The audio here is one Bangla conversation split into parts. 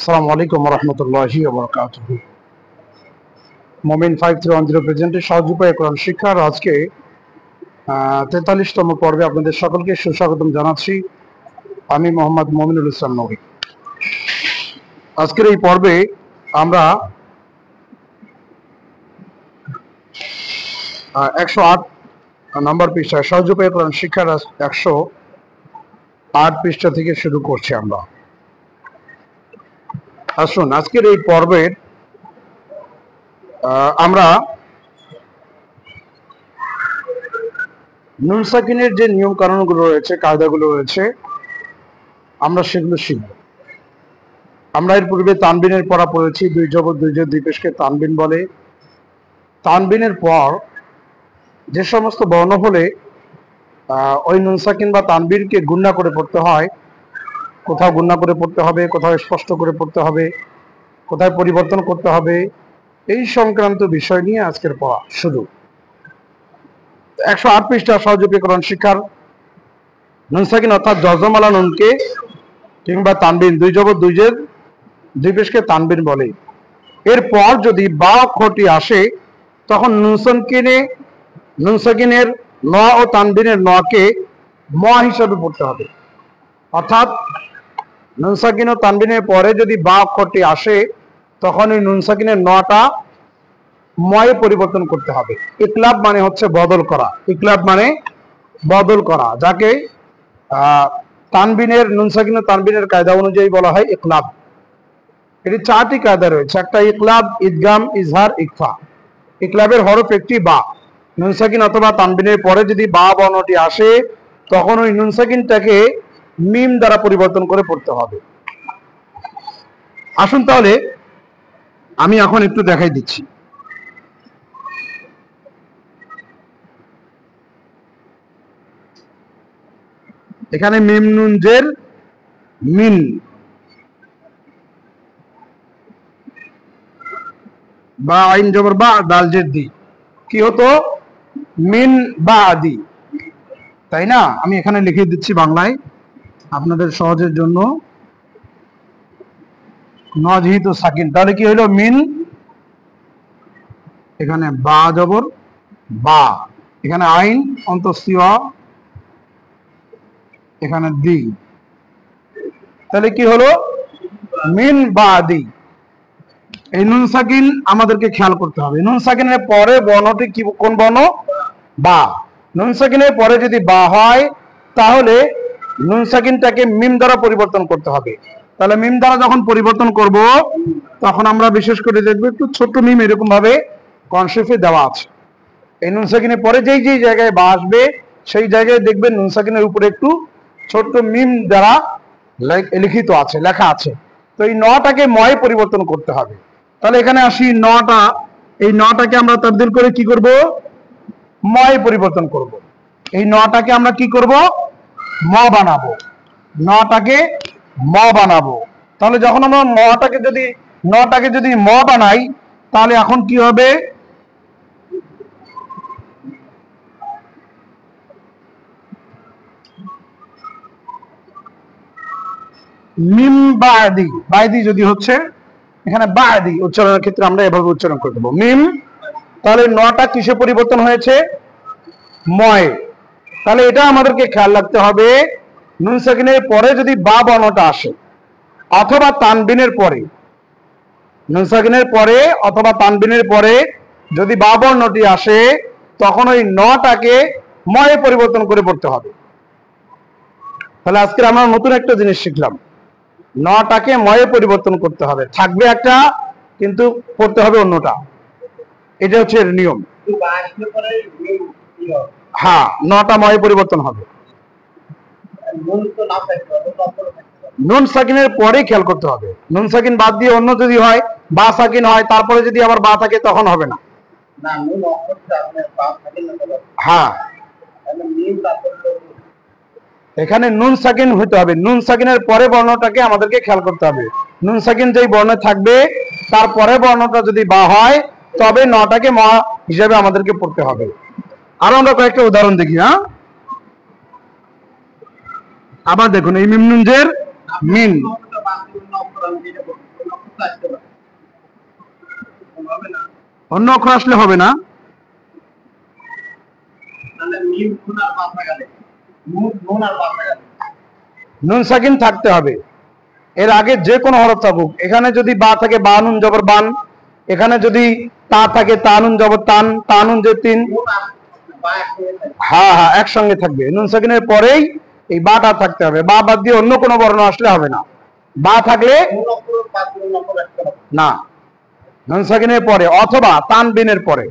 আসসালামু আলাইকুম ওয়া রাহমাতুল্লাহি ওয়া বারাকাতুহু। মুমিন 5310 প্রেজেন্টের সহজ উপায়ে কোরআন শিক্ষার আজকে 43তম পর্বে আপনাদের সকলকে সুস্বাগতম জানাচ্ছি। আমি মোহাম্মদ মুমিনুল ইসলাম নবী। আজকের এই পর্বে আমরা 108 নম্বর পৃষ্ঠা সহজ উপায়ে কোরআন শিক্ষার 108 পৃষ্ঠা থেকে শুরু করছি আমরা। আসুন আজকের এই পর্বের আমরা নুন সাকিনের যে নিয়ম কানুনগুলো রয়েছে, কায়দাগুলো রয়েছে, আমরা সেগুলো শিখব। আমরা এর পূর্বে তানবিনের পড়া পড়েছি। দুই জবর দুই জের দুই পেশকে তানবিন বলে। তানবিনের পর যে সমস্ত বর্ণ হলে ওই নুন সাকিন বা তানবিনকে গুণনা করে পড়তে হয়, কোথাও গুণনা করে পড়তে হবে, কোথাও স্পষ্ট করে পড়তে হবে, কোথায় পরিবর্তন করতে হবে, এই সংক্রান্ত বিষয় নিয়ে আজকের পড়া শুরু। 108 পৃষ্ঠা সহজ উপায়ে কোরআন শিক্ষার নুন সাকিন অর্থাৎ জজমালা নুনকে কিংবা তানবিন দুই জবর দুই জের দুই পেশকে তানবিন বলে। এরপর যদি বা অক্ষরটি আসে তখন নুন সাকিনের ন ও তানবিনের নকে ম হিসাবে পড়তে হবে। অর্থাৎ নুন সাকিন ও তানবিনের পরে যদি বা অক্ষরটি আসে তখন ওই নুন সাকিনের নটা ময়ে পরিবর্তন করতে হবে। ইকলাব মানে হচ্ছে বদল করা। ইকলাব মানে বদল করা, যাকে তানবিনের নুন সাকিন ও তানবিনের কায়দা অনুযায়ী বলা হয় ইকলাব। এটি 4টি কায়দা রয়েছে। একটা ইকলাব, ইদগাম, ইজহার, ইকফা। ইকলাবের হরফ একটি বা। নুন সাকিন অথবা তানবিনের পরে যদি বা বর্ণটি আসে তখন ওই নুন সাকিনটাকে মিম দ্বারা পরিবর্তন করে পড়তে হবে। আসুন তাহলে আমি এখন একটু দেখাই দিচ্ছি। এখানে মিম নুন জের মিন, বা আইন জবর বা, দাল জের দি, কি হতো? মিন বা আদি, তাই না? আমি এখানে লিখে দিচ্ছি বাংলায় আপনাদের সহজের জন্য। নজহিত সাকিন, তাহলে কি হলো? মিন, এখানে বা জবর বা, এখানে আইন অন্তঃস্থিয়, এখানে দি, তাহলে কি হলো? মিন বা আদি। এই নুন সাকিন আমাদেরকে খেয়াল করতে হবে। নুন সাকিনের পরে বর্ণটি কি, কোন বর্ণ? বা। নুন সাকিনের পরে যদি বা হয় তাহলে নুন সাকিনটাকে মিম দ্বারা পরিবর্তন করতে হবে। তাহলে মিম দ্বারা যখন পরিবর্তন করব তখন আমরা বিশেষ করে দেখব একটু ছোট মিম এরকম ভাবে কনসেপ্টে দেওয়া আছে। এই নুন সাকিনের পরে যেই যেই জায়গায় বা আসবে সেই জায়গায় দেখবেন নুন সাকিনের উপরে একটু ছোট্ট মিম দ্বারা লিখিত আছে, লেখা আছে। তো এই নটাকে ময়ে পরিবর্তন করতে হবে। তাহলে এখানে আসি নটা, এই নটাকে আমরা তাবদীল করে কি করব? ময়ে পরিবর্তন করব। এই নটাকে আমরা কি করব? ম বানাবো। নটাকে ম বানাবো। তাহলে যখন আমরা নটাকে যদি ম বানাই তাহলে এখন কি হবে? মিম বাদি, বাদি যদি হচ্ছে এখানে বাদি উচ্চারণের ক্ষেত্রে আমরা এভাবে উচ্চারণ করে দেবো মিম। তাহলে নটা কিসে পরিবর্তন হয়েছে? ময়। তাহলে এটা আমাদেরকে খেয়াল রাখতে হবে, নুন সাকিনের পরে যদি বা বর্ণটা আসে অথবা তানবিনের পরে, নুন সাকিনের পরে অথবা তানবিনের পরে যদি বা বর্ণটি আসে তখন ওই নটাকে ময়ে পরিবর্তন করে পড়তে হবে। তাহলে আজকে আমরা নতুন একটা জিনিস শিখলাম, নটাকে ময়ে পরিবর্তন করতে হবে। থাকবে একটা কিন্তু পড়তে হবে অন্যটা। এটা হচ্ছে নিয়ম। হ্যাঁ, নটা ময়ে পরিবর্তন হবে। নুন সাকিনের পরে খেয়াল করতে হবে। নুন সাকিন বাদ দিয়ে অন্য যদি হয়, বা সাকিন হয়, তারপরে যদি আবার বা থাকে তখন হবে না। হ্যাঁ, এখানে নুন সাকিন হতে হবে। নুন সাকিনের পরে বর্ণটাকে আমাদেরকে খেয়াল করতে হবে। নুন সাকিন যেই বর্ণে থাকবে তার পরে বর্ণটা যদি বা হয় তবে নটাকে ম হিসাবে আমাদেরকে পড়তে হবে। আরো আমরা কয়েকটা উদাহরণ দেখি। হ্যাঁ, আবার দেখুন, এই মিম নুন জের মিন অন্য অক্ষর আসলে হবে না, নুন সাকিন থাকতে হবে। এর আগে যে কোনো হরফ থাকুক, এখানে যদি বা থাকে বা নুন জবর বান, এখানে যদি তা থাকে তা নুন জবর তান, তা নুন যে তিন, হ্যাঁ হ্যাঁ একসঙ্গে থাকবে। নুন সাকিনের পরেই এই বাটা থাকতে হবে, বা বাদ দিয়ে অন্য কোনো বর্ণ আসলে হবে না। বা থাকলে না, নুন সাকিনের পরে অথবা তানবিনের পরে,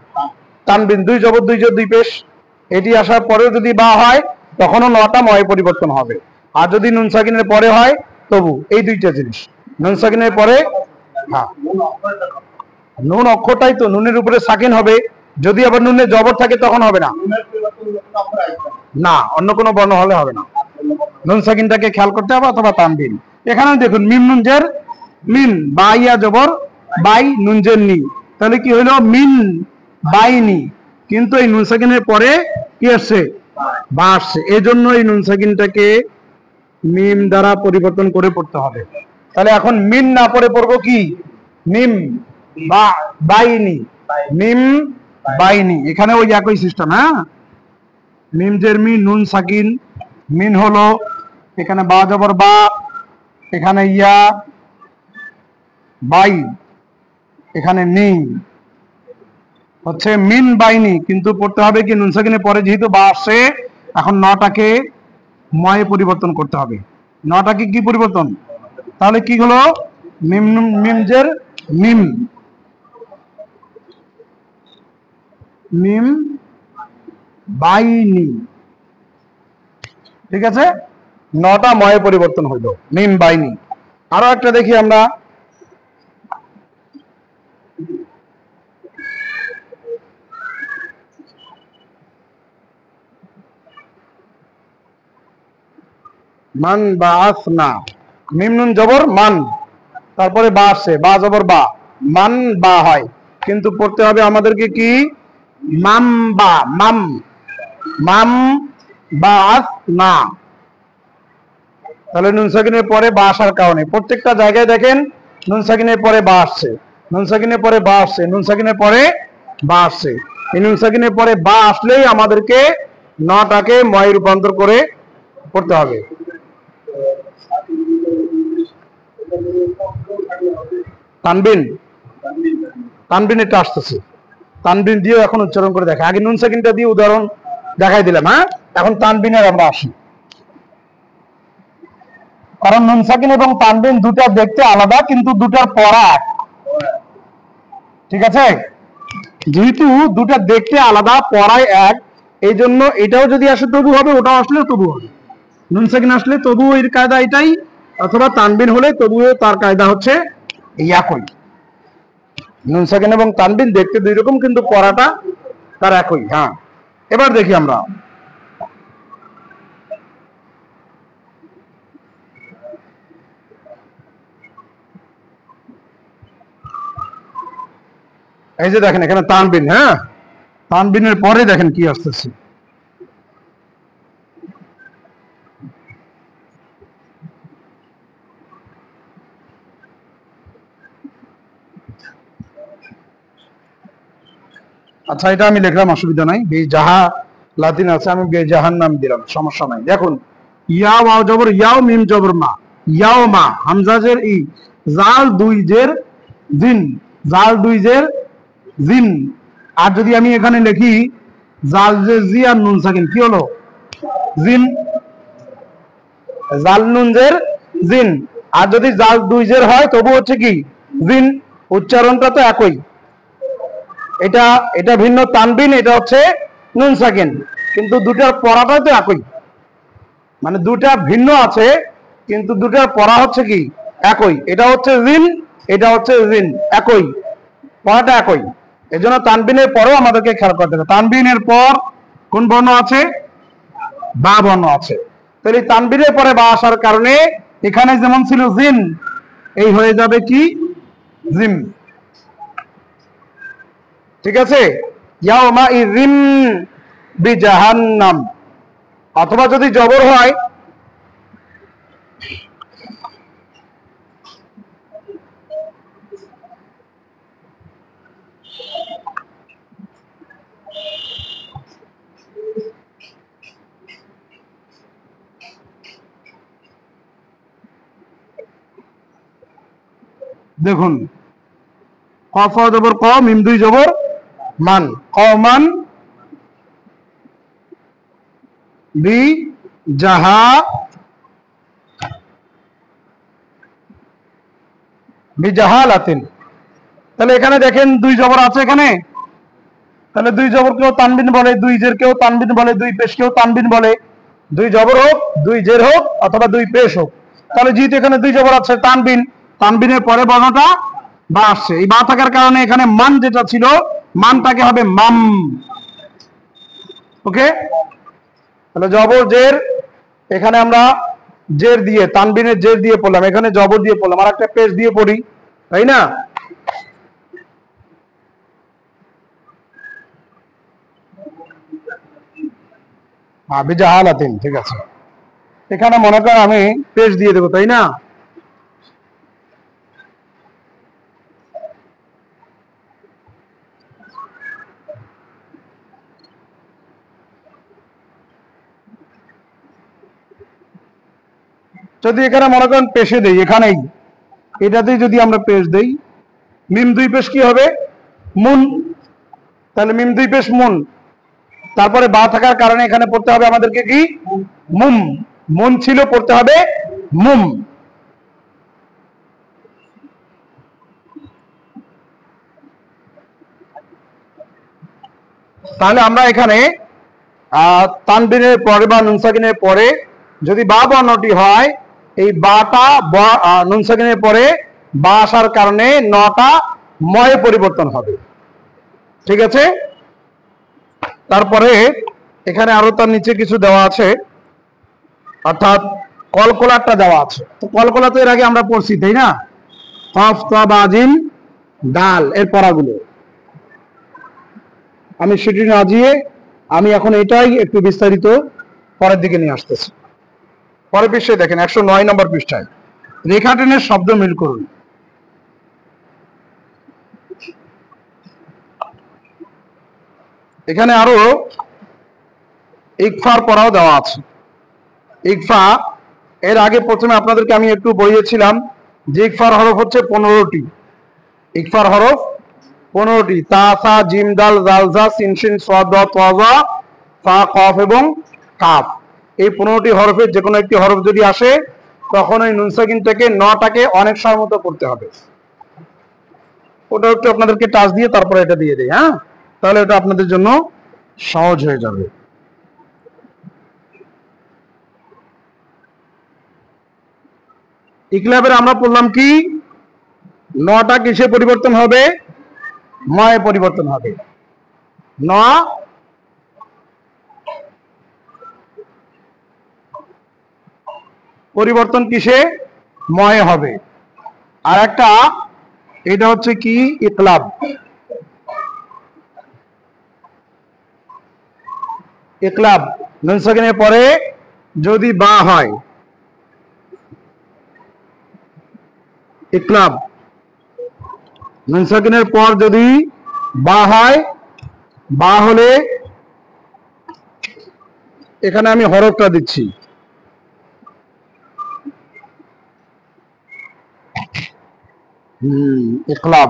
তানবিন দুই জবর দুই জোর দুই পেশ, এটি আসার পরেও যদি বা হয় তখনও নটা ময় পরিবর্তন হবে। আর যদি নুন সাকিনের পরে হয় তবু এই দুইটা জিনিস, নুন সাকিনের পরে, হ্যাঁ নুন অক্ষরটাই তো, নুনের উপরে সাকিন হবে, যদি আবার নুনে জবর থাকে তখন হবে না, না অন্য কোনো বর্ণ হলে হবে না, নুন সাকিনটাকে খেয়াল করতে হবে অথবা তানবিন। এখানে দেখুন মিম নুনজের মিন, বা ইয়া জবর বাই নুনজের নি, তাহলে কি হলো মিন বাইনি, কিন্তু এই নুন সাকিনের পরে কি আসছে, বা আসছে, এই জন্য এই নুন সাকিনটাকে মিম দ্বারা পরিবর্তন করে পড়তে হবে। তাহলে এখন মিন না পড়ে পড়বো কি মিম বা বাইনি, মিম বাইনি, এখানে ওই একই সিস্টেম। হ্যাঁ মিম জের মি নুন সাকিন, মিন হলো এখানে বা জবর বা, এখানে ইয়া বাই, এখানে নি হচ্ছে মিন বাইনি, কিন্তু পড়তে হবে কি নুন সাকিনের পরে যেহেতু বা আসছে, এখন নটাকে ময়ে পরিবর্তন করতে হবে। নটাকে কি পরিবর্তন, তাহলে কি হলো মিম মিমজের মিম, মিম বাইনি, ঠিক আছে, নটা ময়ে পরিবর্তন হইল মিম বাইনি। আরো একটা দেখি আমরা, মান বা আসনা, মিম নুন জবর মান, তারপরে বা আসছে, বা জবর বা, মান বা হয়, কিন্তু পড়তে হবে আমাদেরকে কি মাম বা, মাম মাম বা আসনা। তাহলে নুন সাকিনের পরে বা আসার কারণে প্রত্যেকটা জায়গায় দেখেন নুন সাকিনের পরে বা আসছে, নুন সাকিনের পরে বা আসছে, নুন সাকিনের পরে বা আসছে। এই নুন সাকিনের পরে বা আসলেই আমাদেরকে নটাকে ময় রূপান্তর করে পড়তে হবে। তানবিন, তানবিন এটা আসতেছে, তানবিন দিয়েও এখন উচ্চারণ করে দেখা, আগে নুন সাকিনটা দিয়ে উদাহরণ দেখাই দিলাম। হ্যাঁ এখন তানবিনের আমরা আসি, কারণ নুন সাকিন এবং তানবিন দুটা দেখতে আলাদা কিন্তু দুটার পড়া এক, ঠিক আছে, যেহেতু দুটা দেখতে আলাদা পড়ায় এক, এই জন্য এটাও যদি আসে তবু হবে, ওটাও আসলে তবু হবে, নুন সাকিন আসলে তবু এর কায়দা এটাই, অথবা তানবিন হলে তবুও তার কায়দা হচ্ছে এই একই। নুন সাকিন এবং তানবিন দেখতে দুই রকম কিন্তু পড়াটা তার একই। হ্যাঁ এবার দেখি আমরা, এই যে দেখেন এখানে তানবিন, হ্যাঁ তানবিনের পরে দেখেন কি আসতেছে, আচ্ছা এটা আমি লিখলাম, অসুবিধা নাই, বেজাহা লাতিন আছে, আমি বেজাহান নাম দিলাম, সমস্যা নাই। দেখুন ইয়া ওয়াও জবর ইয়াও, মিম জবর মা, ইয়াও মা, হামজা জের ই, জাল দুই জের জিন, জাল দুই জের জিন। আর যদি আমি এখানে লিখি জাল জে জি আর নুন সাকিন, কি হলো জিন, জাল নুন জের জিন। আর যদি জাল দুই জের হয় তবু হচ্ছে কি জিন, উচ্চারণটা তো একই। এটা এটা ভিন্ন তানবিন, এটা হচ্ছে নুন সাকিন, কিন্তু দুটার পড়াটা তো একই, মানে দুটা ভিন্ন আছে কিন্তু দুটার পড়া হচ্ছে কি একই, এটা হচ্ছে জিন, এটা হচ্ছে জিন, একই পড়াটা একই। এই জন্য তানবিনের পরেও আমাদেরকে খেয়াল করতে হবে, তানবিনের পর কোন বর্ণ আছে, বা বর্ণ আছে। তাহলে তানবিনের পরে বা আসার কারণে এখানে যেমন ছিল জিন, এই হয়ে যাবে কি জিম, ঠিক আছে, ইয়াউমা ইযিন বিজাহান্নাম। অথবা যদি জবর হয় দেখুন কফ জবর ক, মিম দুই জবর মান, কমান বি জাহা বিজাহালাতিন। তাহলে এখানে দেখেন দুই জবর আছে এখানে, তাহলে দুই জবর কেউ তানবিন বলে, দুই জের কেউ তানবিন বলে, দুই পেশ কেউ তানবিন বলে। দুই জবর হোক, দুই জের হোক, অথবা দুই পেশ হোক, তাহলে যেহেতু এখানে দুই জবর আছে তানবিন, তানবিনের পরে বর্ণটা বা আসছে। এই বা থাকার কারণে এখানে মান যেটা ছিল মানটাকে হবে মাম। ওকে, তাহলে জবর জের, এখানে আমরা জের দিয়ে তানবিনের জের দিয়ে পড়লাম, এখানে জবর দিয়ে পড়লাম, আর একটা পেশ দিয়ে পড়ি, তাই না? বিজাহালাতিন, ঠিক আছে। এখানে মনে করেন আমি পেশ দিয়ে দেবো, তাই না? যদি এখানে মনে করেন পেশে দেই, এখানেই এটাতেই যদি আমরা পেশ দেই, মিম দুই পেশ কি হবে? মুন। তাহলে মিম দুই পেশ মুন, তারপরে বা থাকার কারণে এখানে পড়তে হবে আমাদেরকে কি? মুম। মুন ছিল, পড়তে হবে মুম। তাহলে আমরা এখানে তানবিনের পরে বা নুন সাকিনের পরে যদি বা বর্ণটি হয়, এই বাটা নুন সাকিনের পরে বা আসার কারণে নটা ময়ে পরিবর্তন হবে, ঠিক আছে? তারপরে এখানে আরো তার নিচে কিছু দেওয়া আছে, অর্থাৎ কলকলাটা দেওয়া আছে। তো কলকলা তো এর আগে আমরা পড়ছি, তাই না? কফ তা বাজিন ডাল, এর পড়াগুলো আমি সেটি না দিয়ে আমি এখন এটাই একটু বিস্তারিত পরের দিকে নিয়ে আসতেছি। পরের পৃষ্ঠায় দেখেন 109 নম্বর পৃষ্ঠায় রেখা টেনের শব্দ মিল করুন। এখানে আরো ইকফার পড়াও দেওয়া আছে। ইকফা এর আগে প্রথমে আপনাদেরকে আমি একটু বলিয়েছিলাম যে ইকফার হরফ হচ্ছে 15টি। ইকফার হরফ 15টি, তা সা জিম দাল জাল জা সিন শিন সাদ দ তা জা ফা কফ এবং কাফ। এই 15টি হরফের যে কোনো একটি হরফ যদি আসে তখন ওই নুন সাকিন থেকে নটাকে অনেক সময় মতো করতে হবে। ওটা একটু আপনাদেরকে টাচ দিয়ে তারপরে এটা দিয়ে দেই, হ্যাঁ? তাহলে এটা আপনাদের জন্য সহজ হয়ে যাবে। ইকলাবের আমরা বললাম কি নটা কিসে পরিবর্তন হবে? ময়ে পরিবর্তন হবে। ন পরিবর্তন কিসে? ময়ে হবে। আর একটা এটা হচ্ছে কি ইকলাব। ইকলাব নুন সাকিনের পরে যদি বা হয়, ইকলাব নুন সাকিনের পর যদি বা হয়, বা হলে এখানে আমি হরফটা দিচ্ছি, ইকলাব।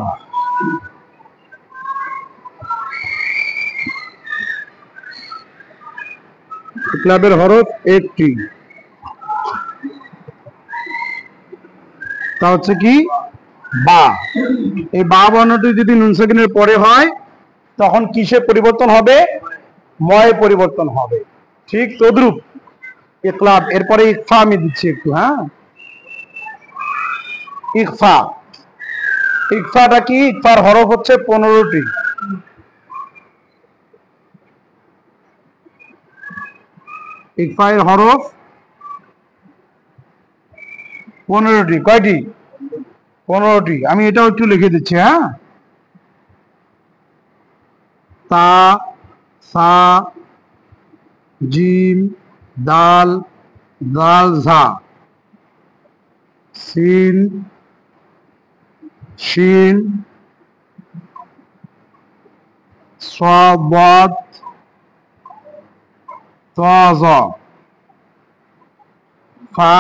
ইকলাবের হরফ একটি, তা হচ্ছে কি বা। এই বা বর্ণটি যদি নুন সাকিনের পরে হয় তখন কিসে পরিবর্তন হবে? ময়ে পরিবর্তন হবে। ঠিক তদ্রুপ ইকলাব। এরপরে ইকফা আমি দিচ্ছি একটু, হ্যাঁ? ইকফা, ইকফাটা কি? ইকফার হরফ হচ্ছে 15টি। ইকফার হরফ 15টি। কয়টি? 15টি। আমি এটাও একটু লিখে দিচ্ছি, হ্যাঁ? তা সা জিম দাল দাল ঝা সিন শিন সাদ তা জা ফা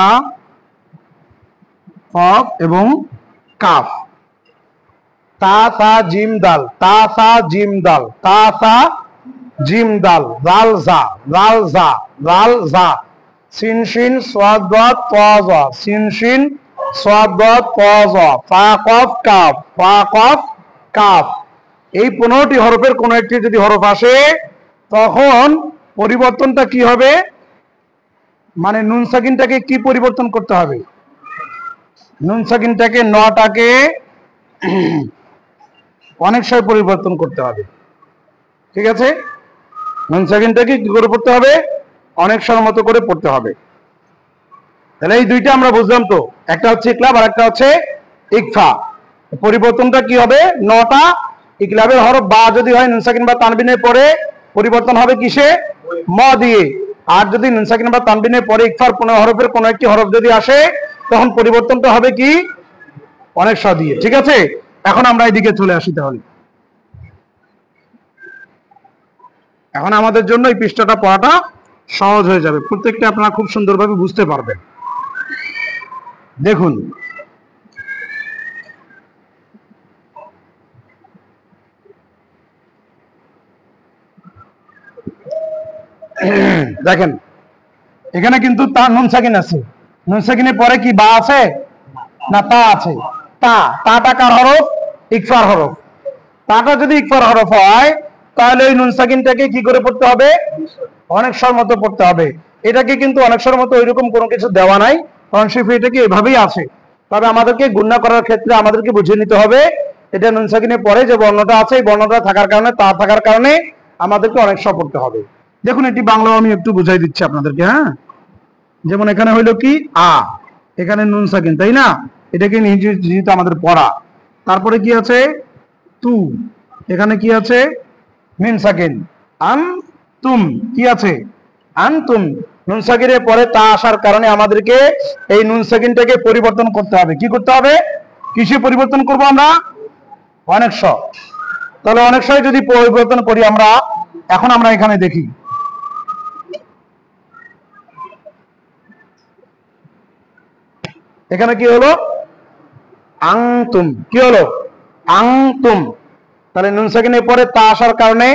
কফ এবং কাফ। তা সা জিম দাল, তা সা জিম দাল, তা সা জিম দাল, জাল জা, জাল জা, জাল জা, সিন শিন সাদ দাদ তা জা, সিন শিন সাদ দাদ তা জা, ফা কফ কাফ, ফা কফ কাফ। এই 15টি হরফের কোন একটি যদি হরফ আসে তখন পরিবর্তনটা কি হবে, মানে নুন সাকিনটাকে কি পরিবর্তন করতে হবে, নুন সাকিনটাকে নটাকে অনেক সময় পরিবর্তন করতে হবে। ঠিক আছে, নুন সাকিনটাকে কি করে পড়তে হবে, অনেক সময় মতো করে পড়তে হবে। তাহলে এই দুইটা আমরা বুঝলাম। তো একটা হচ্ছে ইকলাব আর একটা হচ্ছে ইকফা। পরিবর্তনটা কি হবে, নটা ইকলাবের হরফ বা যদি হয় নুন সাকিন বা তানবিনের পরে পরিবর্তন হবে কিসে, ম দিয়ে। আর যদি নুন সাকিন বা তানবিনের পরে ইকফার 15 হরফের কোন একটি হরফ যদি আসে তখন পরিবর্তনটা হবে কি, অনেক স দিয়ে। ঠিক আছে, এখন আমরা এদিকে চলে আসি। তাহলে এখন আমাদের জন্য এই পৃষ্ঠাটা পড়াটা সহজ হয়ে যাবে, প্রত্যেকটা আপনারা খুব সুন্দরভাবে বুঝতে পারবেন। দেখুন, দেখেন এখানে কিন্তু তা নুন সাকিন আছে, নুন সাকিনের পরে কি বা আছে না তা আছে। তাটা কার হরফ, ইকফার হরফ। তাটা যদি ইকফার হরফ হয় তাহলে ওই নুন সাকিনটাকে কি করে পড়তে হবে, অনেক স্বর মতো পড়তে হবে। এটাকে কিন্তু অনেক স্বর মতো ওইরকম কোনো কিছু দেওয়া নাই, কারণ শিফে এটা কি এভাবেই আছে। তবে আমাদেরকে গুণনা করার ক্ষেত্রে আমাদেরকে বুঝে নিতে হবে এটা নুন সাকিনের পরে যে বর্ণটা আছে এই বর্ণটা থাকার কারণে, তা থাকার কারণে আমাদেরকে অনেক স্বর পড়তে হবে। দেখুন এটি বাংলাও আমি একটু বুঝাই দিচ্ছি আপনাদেরকে। হ্যাঁ, যেমন এখানে হইলো কি আ, এখানে নুন সাকিন, তাই না, এটাকে যেহেতু আমাদের পড়া। তারপরে কি আছে তু, এখানে কি আছে মিন সাকিন। আন তুম, কি আছে আন তুম। নুন সাকিনের পরে তা আসার কারণে আমাদেরকে এই নুন সাকিনটাকে পরিবর্তন করতে হবে। কি করতে হবে, কিসে পরিবর্তন করব আমরা, অনেক স। তাহলে অনেক সময় যদি পরিবর্তন করি আমরা, এখন আমরা এখানে দেখি এখানে কি হলো আংতুম, কি হলো আংতুম। তাহলে নুন সাকিনের পরে তা আসার কারণে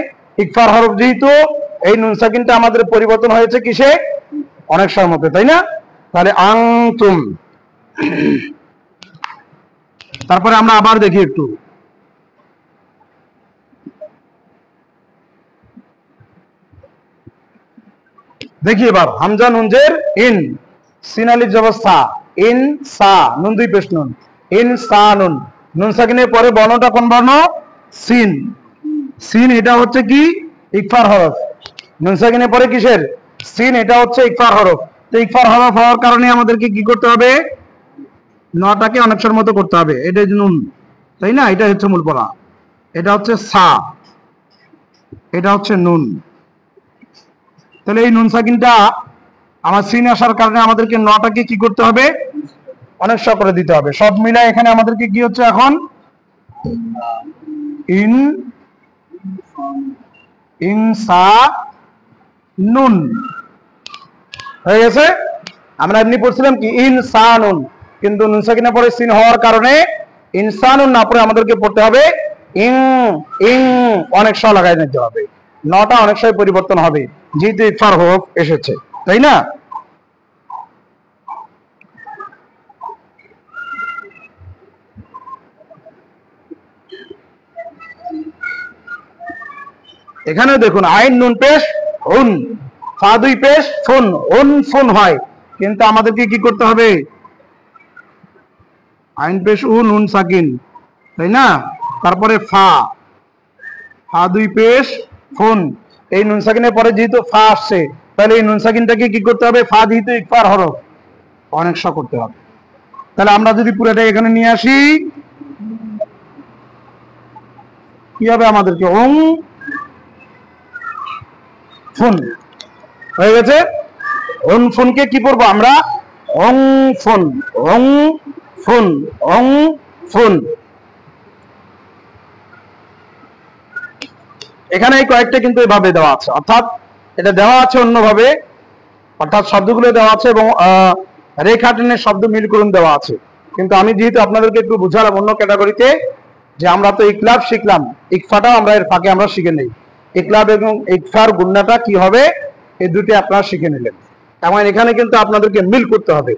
ইকফার হরফ যেহেতু এই নুন সাকিনটা আমাদের পরিবর্তন হয়েছে কিসে, অনেক সময় মতো, তাই না। তাহলে আংতুম। তারপরে আমরা আবার দেখি একটু, দেখি এবার হামজা নুনজের ইন, সিন আলিফ জবর সা, ইন সা, নুন দুই পেশ নুন, ইন সা নুন। নুন সাকিনের পরে বর্ণটা কোন বর্ণ, সিন। সিন এটা হচ্ছে কি ইকফার হরফ, নুন সাকিনের পরে কিসের, সিন, এটা হচ্ছে ইকফার হরফ। তো ইকফার হরফ হওয়ার কারণে আমাদেরকে কি করতে হবে, নটাকে অনেকটার মতো করতে হবে। এটা নুন, তাই না, এটা হচ্ছে মূল পড়া। এটা হচ্ছে সা, এটা হচ্ছে নুন। তাহলে এই নুন সাকিনটা আমার সিন আসার কারণে আমাদেরকে নটাকে কি করতে হবে, অনেক স করে দিতে হবে। সব মিলায় এখানে আমাদেরকে কি হচ্ছে এখন, ইন ইনসা নুন হয়ে গেছে। আমরা এমনি পড়ছিলাম কি ইনসানুন, কিন্তু নুন সাকিনের পরে সিন হওয়ার কারণে ইনসানুন না পড়ে আমাদেরকে পড়তে হবে ইং, ইং অনেক স লাগাই নিতে হবে। নটা অনেক সময় পরিবর্তন হবে যেহেতু ইকফার হরফ এসেছে, তাই না। এখানে দেখুন আইন নুন পেশ হুন, ফা দুই পেশ ফুন, উন ফুন হয়, কিন্তু আমাদেরকে কি করতে হবে, আইন পেশ উ নুন সাকিন, তাই না। তারপরে ফা, ফা দুই পেশ ফুন, এই নুন সাকিনের পরে যেহেতু ফা আসছে তাহলে এই নুন সাকিনটাকে কি করতে হবে, ফা যেহেতু ইকফার হরফ অনেক স করতে হবে। তাহলে আমরা যদি পুরোটা এখানে নিয়ে আসি কি হবে, আমাদেরকে ওং ফুন হয়ে গেছে। ওং ফুনকে কি করবো আমরা, ওং ফুন, ওং ফুন, ওং ফুন। এখানে এই কয়েকটা কিন্তু এভাবে দেওয়া আছে, অর্থাৎ এটা দেওয়া আছে অন্যভাবে, অর্থাৎ শব্দগুলো দেওয়া আছে এবং রেখা টেনের শব্দ মিল করুন দেওয়া আছে। কিন্তু আমি যেহেতু আপনাদেরকে একটু বুঝালাম অন্য ক্যাটাগরিতে, যে আমরা তো ইকলাব শিখলাম, ইকফাটাও আমরা এর ফাঁকে আমরা শিখে নেই। ইকলাব এবং ইকফার গুণনাটা কি হবে, এই দুটি আপনারা শিখে নিলেন। এবং এখানে কিন্তু আপনাদেরকে মিল করতে হবে।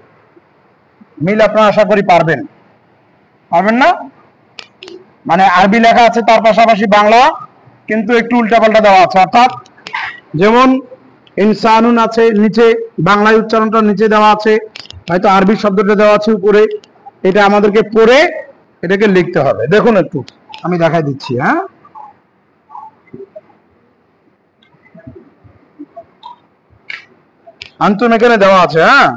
মিল আপনারা আশা করি পারবেন, পারবেন না? মানে আরবি লেখা আছে, তার পাশাপাশি বাংলা কিন্তু একটু উল্টাপাল্টা দেওয়া আছে। অর্থাৎ যেমন ইনসানুন আছে নিচে, বাংলায় উচ্চারণটা নিচে দেওয়া আছে, হয়তো আরবি শব্দটা দেওয়া আছে উপরে। এটা আমাদেরকে পড়ে এটাকে লিখতে হবে। দেখুন একটু আমি দেখাই দিচ্ছি। হ্যাঁ, আন্তম এখানে দেওয়া আছে। হ্যাঁ,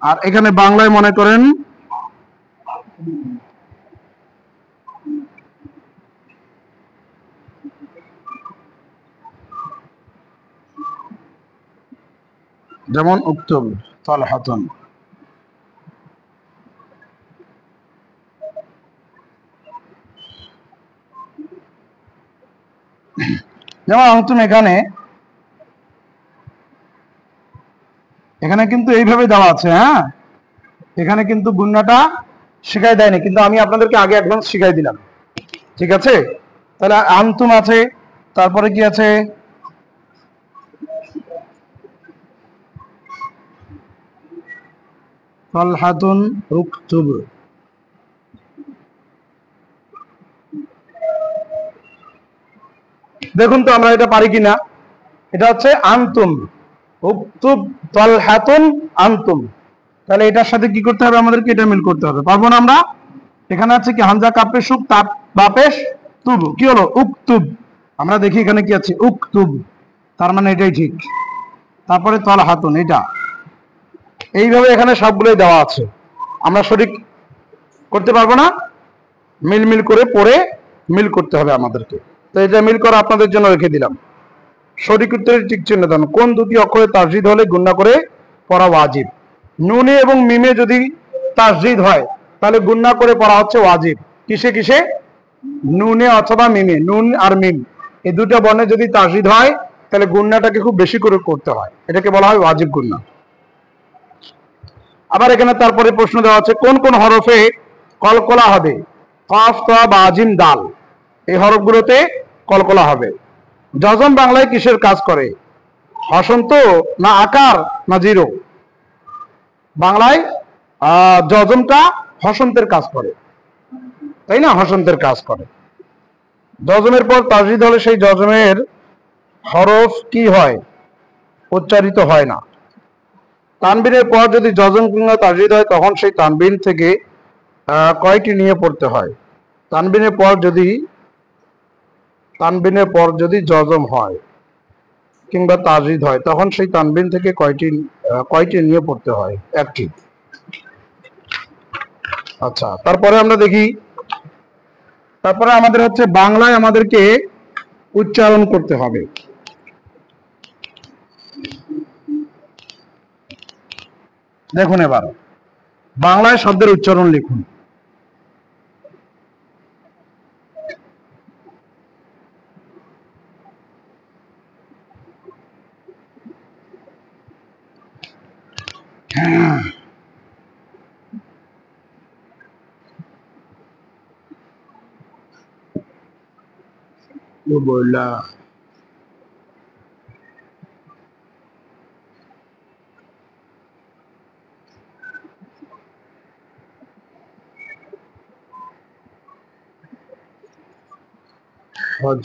আর এখানে বাংলায় মনে করেন যেমন উক্তুব তালহাতুন, যেমন আন্তম এখানে কিন্তু এইভাবে দেওয়া আছে। হ্যাঁ, এখানে কিন্তু গুণনাটা শিখাই দেয়নি, কিন্তু আমি আপনাদেরকে আগে অ্যাডভান্স শিখাই দিলাম। ঠিক আছে, তাহলে আন্তুম আছে, তারপরে কি আছে, তালহাতুন উকতুব। দেখুন তো আমরা এটা পারি কিনা। এটা হচ্ছে আন্তুম উকতুব তালহাতুন আন্তুম। তাহলে এটার সাথে কি করতে হবে, আমাদেরকে এটা মিল করতে হবে। পারবো না আমরা? এখানে আছে কি হামজা কাপে সুক তাপ বাপেশ তুব, কি হলো উকতুব। আমরা দেখি এখানে কি আছে উকতুব, তার মানে এটাই ঠিক। তারপরে তালহাতুন, এটা এইভাবে এখানে সবগুলোই দেওয়া আছে। আমরা সঠিক করতে পারবো না, মিল মিল করে পড়ে মিল করতে হবে আমাদেরকে। তো এটা মিল করা আপনাদের জন্য রেখে দিলাম। সঠিক উত্তরের ঠিক চিহ্ন দেন। কোন দুটি অক্ষরে তাসদিদ হলে গুণনা করে পড়া ওয়াজিব? নুনে এবং মিমে যদি তাসদিদ হয় তাহলে গুণনা করে পড়া হচ্ছে ওয়াজিব। কিসে কিসে? নুনে অথবা মিমে। নুন আর মিম এই দুটো বর্ণে যদি তাসদিদ হয় তাহলে গুণনাটাকে খুব বেশি করে করতে হয়, এটাকে বলা হয় ওয়াজিব গুণনা। আবার এখানে তারপরে প্রশ্ন দেওয়া আছে কোন কোন হরফে কলকলা হবে? কফ, তা, বা, জিম, দাল, এই হরফগুলোতে কলকলা হবে। যজম বাংলায় কিসের কাজ করে? হসন্ত না আকার না জিরো? বাংলায় যজমটা হসন্তের কাজ করে, তাই না? হসন্তের কাজ করে। যজমের পর তাসদিদ হলে সেই যজমের হরফ কি হয়? উচ্চারিত হয় না। তানবিনের পর যদি যজম কিংবা তাসদিদ হয় তখন সেই তানবিন থেকে কয়টি নিয়ে পড়তে হয়? তানবিনের পর যদি যজম হয় কিংবা তাসদিদ হয় তখন সেই তানবিন থেকে কয়টি নিয়ে পড়তে হয়? একটি। আচ্ছা, তারপরে আমরা দেখি, তারপরে আমাদের হচ্ছে বাংলায় আমাদেরকে উচ্চারণ করতে হবে। দেখুন এবার বাংলায় শব্দের উচ্চারণ লিখুন। বললা হজ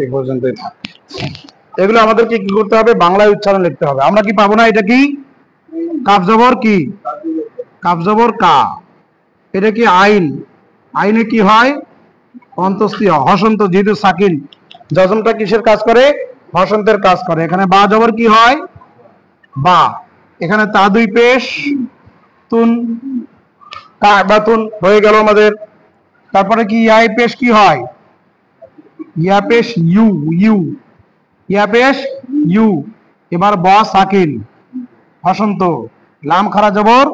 এই পর্যন্তই থাক। এগুলো আমাদেরকে কি করতে হবে? বাংলায় উচ্চারণ লিখতে হবে। আমরা কি পাবো না? এটা কি কাফ জবর কি? কাফ জবর কা। এটা কি আইন? আইনে কি হয়? অন্তস্থীয় হসন্ত, যেহেতু সাকিন যজমটা কিসের কাজ করে? হসন্তের কাজ করে। এখানে বা জবর কি হয়? বা। এখানে তা দুই পেশ তুন, কা বাতুন হয়ে গেল আমাদের। তারপরে কি ইয়াই পেশ কি হয়? ইয়া পেশ ইউ, ইউ, ইয়া পেশ ইউ। এবার ব সাকিন হসন্ত, লাম খারা জবর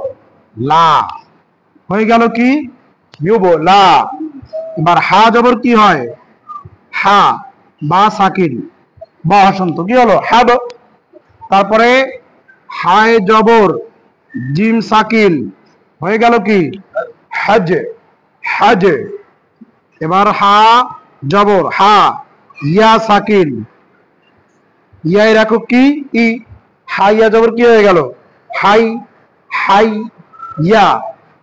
লা, হয়ে গেল কি ইউব লা। এবার হা জবর কি হয়? হা, বা সাকিন, বা হসন্ত, কি হলো হাব। তারপরে হায় জবর জিম সাকিন হয়ে গেল কি হজ হজ। এবার হা জবর হা ইয়া সাকিন ইয়া রাখো কি ই হা ইয়া জবর কি হয়ে গেল হাই হাই ইয়া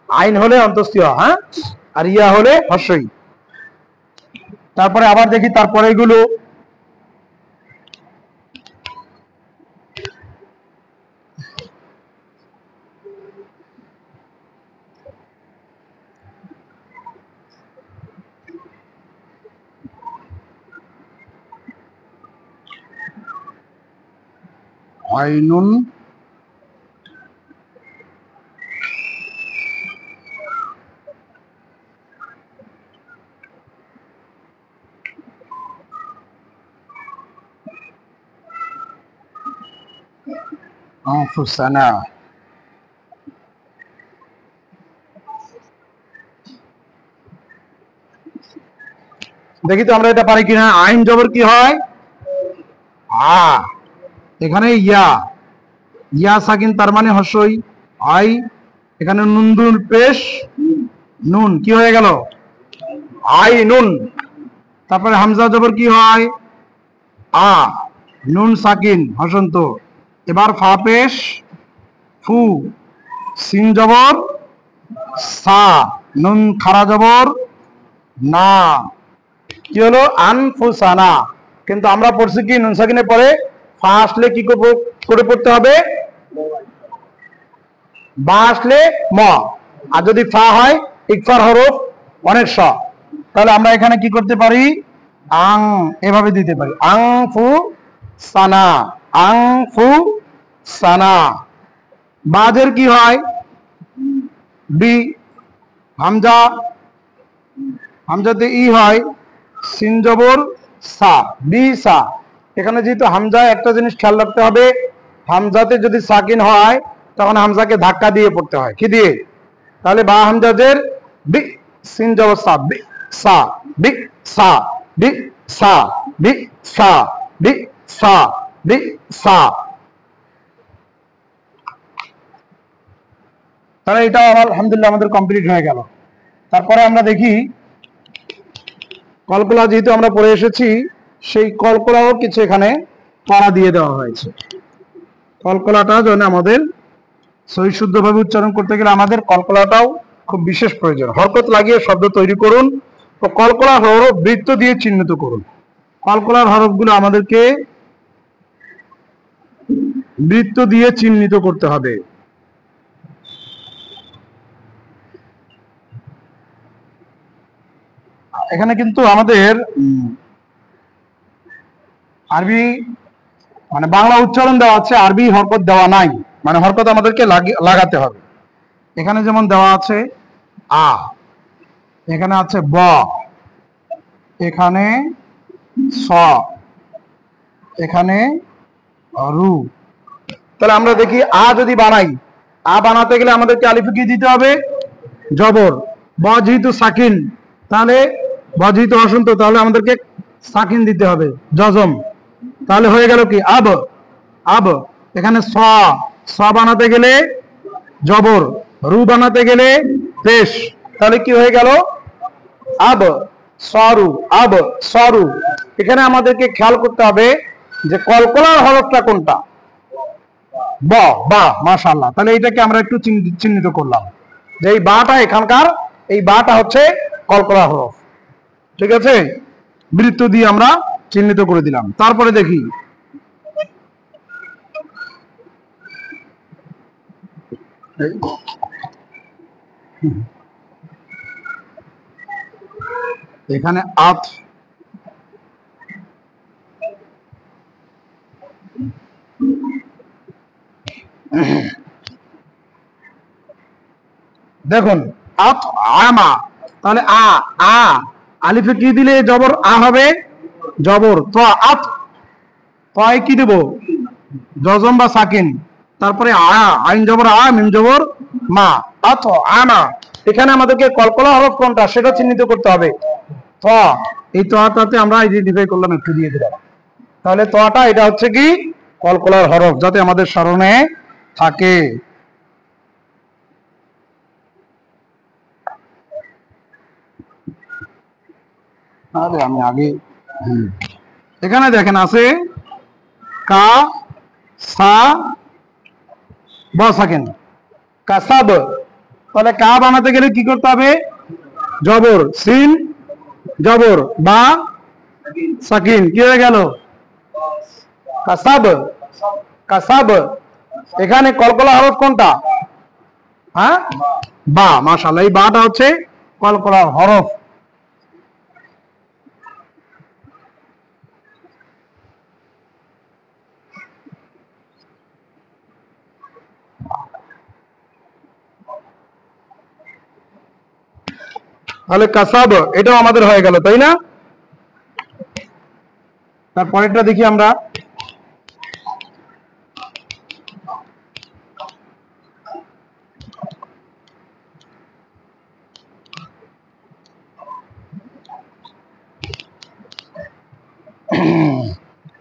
আইন হলে অন্তস্থীয় হ্যাঁ আর ইয়া হলে হস্যই। তারপরে আবার দেখি তারপরে এগুলো আইনুন আনফুসানা। দেখি তো আমরা এটা পারি কিনা। আইন জবর কি হয় আ এখানে ইয়া ইয়া সাকিন তার মানে হস্যই আই এখানে নুন দুল পেশ নুন কি হয়ে গেল আই নুন। তারপরে হামজা জবর কি হয় আ নুন সাকিন হসন্ত। এবার ফা পেশ ফু সিন জবর সা নুন খারা জবর না কি হলো আনফুসানা। কিন্তু আমরা পড়ছি কি নুন সাকিনের পরে ফা আসলে কি করে পড়তে হবে বা আসলে ম আর যদি ফা হয় ইকফার হরফ অনেক স তাহলে আমরা এখানে কি করতে পারি আং এভাবে দিতে পারি আং ফু সানা আং ফু সানা। বাজের কি হয় বি হামজা হামজাতে ই হয় সিন জবর সা বি সা। এখানে যেহেতু হামজা একটা জিনিস খেয়াল রাখতে হবে হামজাতে যদি সাকিন হয় তখন হামজাকে ধাক্কা দিয়ে পড়তে হয় কি দিয়ে তাহলে বা হামজাদের বি সিন জবর সা বি সা বি সা বি সা বি সা বি সা বি সা। তাহলে এটা আলহামদুলিল্লাহ আমাদের কমপ্লিট হয়ে গেল। তারপরে আমরা দেখি কলকলা যেহেতু আমরা পড়ে এসেছি সেই কলকলাও কিছু এখানে পড়া দিয়ে দেওয়া হয়েছে। কলকলাটা যেন আমাদের সহি শুদ্ধভাবে উচ্চারণ করতে গেলে আমাদের কলকলাটাও খুব বিশেষ প্রয়োজন। হরকত লাগিয়ে শব্দ তৈরি করুন ও কলকলার হরফ বৃত্ত দিয়ে চিহ্নিত করুন। কলকলার হরফগুলো আমাদেরকে বৃত্ত দিয়ে চিহ্নিত করতে হবে। এখানে কিন্তু আমাদের আরবি মানে বাংলা উচ্চারণ দেওয়া আছে আরবি হরকত দেওয়া নাই মানে হরকত আমাদেরকে লাগাতে হবে। এখানে যেমন দেওয়া আছে আ এখানে আছে ব এখানে স এখানে রু। তাহলে আমরা দেখি আ যদি বানাই আ বানাতে গেলে আমাদেরকে আলিফে কি দিতে হবে জবর ব যেহেতু সাকিন তাহলে ব যেহেতু অসন্ত তাহলে আমাদেরকে সাকিন দিতে হবে জজম। তাহলে হয়ে গেল কি আব আব। এখানে স স বানাতে গেলে জবর রু বানাতে গেলে পেশ তাহলে কি হয়ে গেল আব সরু আব সরু। এখানে আমাদেরকে খেয়াল করতে হবে যে কলকলার হরফটা কোনটা ব বা মাশাআল্লাহ। তাহলে এটাকে আমরা একটু চিহ্নিত করলাম যে এই বাটা এখানকার এই বাটা হচ্ছে কলকলা হরফ ঠিক আছে বৃত্ত দিয়ে আমরা চিহ্নিত করে দিলাম। তারপরে দেখি এখানে আত দেখুন আত আমা তাহলে আ আ আলিফে কি দিলে জবর আ হবে জবর তো আত তয় কি দেব জজম বা সাকিন তারপরে আ আইন জবর আ মিম জবর মা আত আনা। এখানে আমাদেরকে কলকলা হরফ কোনটা সেটা চিহ্নিত করতে হবে ত এই তটাতে আমরা আইডেন্টিফাই করলাম একটু দিয়ে দিলাম। তাহলে তটা এটা হচ্ছে কি কলকলার হরফ যাতে আমাদের স্মরণে থাকে। আরে আমি আগে এখানে দেখেন আছে কা সা ব সাকিন, কাসাব। তাহলে কা বানাতে গেলে কি করতে হবে? জবর, সিন জবর, বা সাকিন, কি হয়ে গেল? কাসাব, কাসাব। এখানে কলকলা হরফ কোনটা? হ্যাঁ, বা। মাশাআল্লাহ, এই বাটা হচ্ছে কলকলার হরফ। তাহলে কাসাব এটাও আমাদের হয়ে গেল, তাই না? তারপরেরটা দেখি আমরা।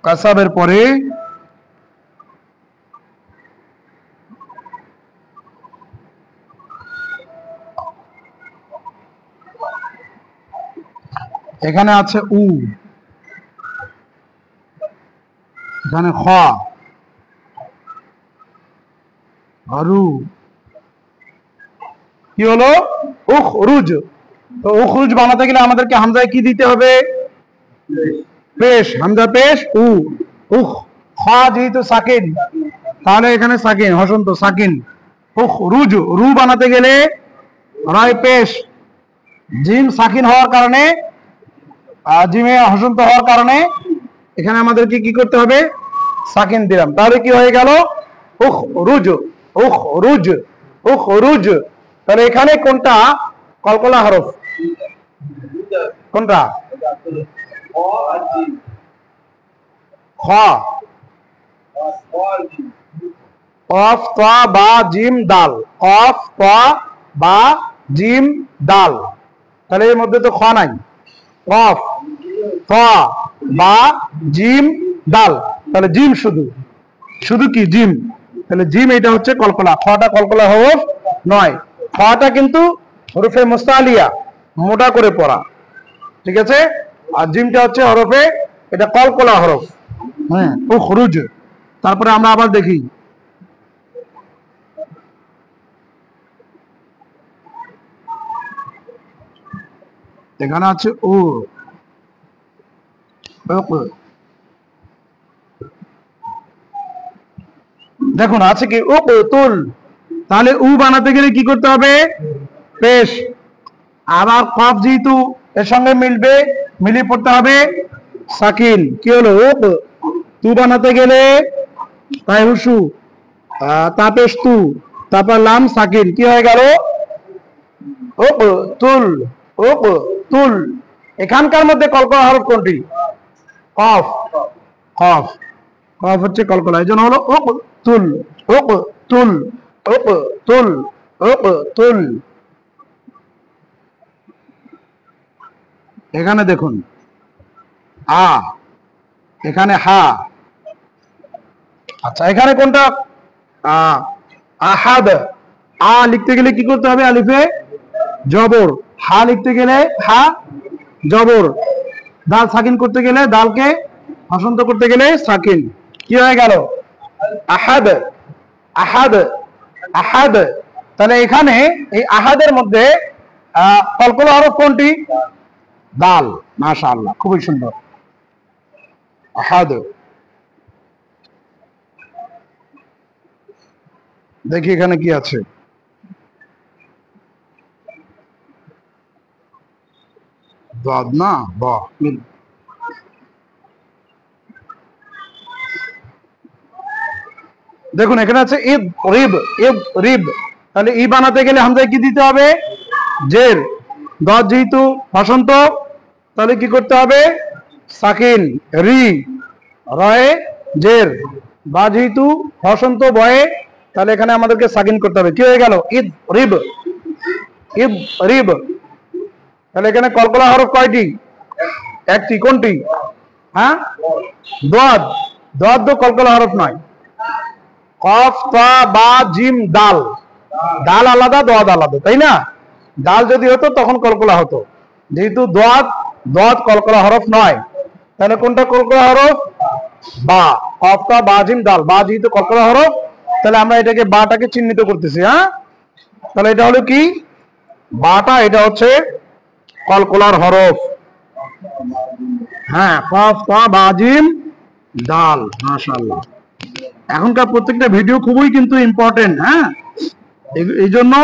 কাসাবের পরে এখানে আছে উ, এখানে খ, হরু, কি হলো? উখরুজ। তো উখরুজ বানাতে গেলে আমাদেরকে হামজায় কি দিতে হবে? পেশ, হামজা পেশ উ, উখ। খ যেহেতু সাকিন, তাহলে এখানে সাকিন, হসন্ত সাকিন। উখরুজ, রু বানাতে গেলে রায় পেশ, জিম সাকিন হওয়ার কারণে, জিমে হসন্ত হওয়ার কারণে এখানে আমাদেরকে কি করতে হবে? সাকিন দিলাম। তাহলে কি হয়ে গেল? উখরুজ, উখরুজ, উখরুজ। তাহলে এখানে কোনটা কলকলা হরফ? কোনটা? খ, কফ ত বা জিম দাল, কফ ত বা জিম দাল। তাহলে এর মধ্যে তো খ নাই। কফ ত বা জিম দাল, তাহলে জিম শুধু, শুধু কি জিম। তাহলে জিম এটা হচ্ছে কলকলা, খটা কলকলা হরফ নয়। খটা কিন্তু হরফে মুস্তালিয়া, মোটা করে পড়া, ঠিক আছে। আর জিমটা হচ্ছে হরফে, এটা কলকলা হরফ। হ্যাঁ, ও খরুজ। তারপরে আমরা আবার দেখি, এখানে আছে ও, দেখুন আছে কি ও তুল। তাহলে উ বানাতে গেলে কি করতে হবে? পেশ। আবার কফ যেহেতু এর সঙ্গে মিলবে, মিলিয়ে পড়তে হবে সাকিন। কি হলো? ও তু বানাতে গেলে তাই হুসু, তাপেশ তু, তারপর লাম সাকিন, কি হয়ে গেল? ও তুল, ও তুল। এখানকার মধ্যে কলকলা হরফ কোনটি? কফ, কফ। কফ হচ্ছে কলকলা, এই জন্য হলো ও তুল, ও তুল, ও তুল, ও তুল। এখানে দেখুন আ, এখানে হা। আচ্ছা, এখানে কোনটা? আহাদ। আ লিখতে গেলে কি করতে হবে? আলিফে জবর। হা লিখতে গেলে হা জবর। দাল সাকিন করতে গেলে, দালকে হসন্ত করতে গেলে সাকিন। কি হয়ে গেল? আহাদ, আহাদ, আহাদ। তাহলে এখানে এই আহাদের মধ্যে কলকলা হরফ কোনটি? দাল। মাশাআল্লাহ, খুবই সুন্দর। আহাদ। দেখি এখানে কি আছে। না, বা। দেখুন এখানে আছে ইব রিব, ইব রিব। তাহলে ই বানাতে গেলে হামজায় কি দিতে হবে? জের। দত যেহেতু বসন্ত, তাহলে কি করতে হবে? সাকিন, রি, রয়ে জের। বা যেহেতু বসন্ত বয়ে, তাহলে এখানে আমাদেরকে সাকিন করতে হবে। কি হয়ে গেল? ইব রিব, ইব রিব। তাহলে এখানে কলকলা হরফ কয়টি? একটি। কোনটি? হ্যাঁ, দদ। দদ তো কলকলা হরফ নয়। কফ তা বা জিম দাল, দাল আলাদা দোয়াদ আলাদা, তাই না? দাল যদি হতো তখন কলকলা হতো, যেহেতু দোয়াদ, দোয়াদ কলকলা হরফ নয়, তাহলে কোনটা কলকলা হরফ? বা। কফ তা বা জিম দাল, বা যেহেতু কলকলা হরফ, তাহলে আমরা এটাকে বাটাকে চিহ্নিত করতেছি। হ্যাঁ, তাহলে এটা হলো কি? বাটা, এটা হচ্ছে কলকলার হরফ। হ্যাঁ, কফ তা বা জিম দাল। মাশাআল্লাহ। এখনকার প্রত্যেকটা ভিডিও খুবই কিন্তু ইম্পর্টেন্ট। হ্যাঁ, এই জন্য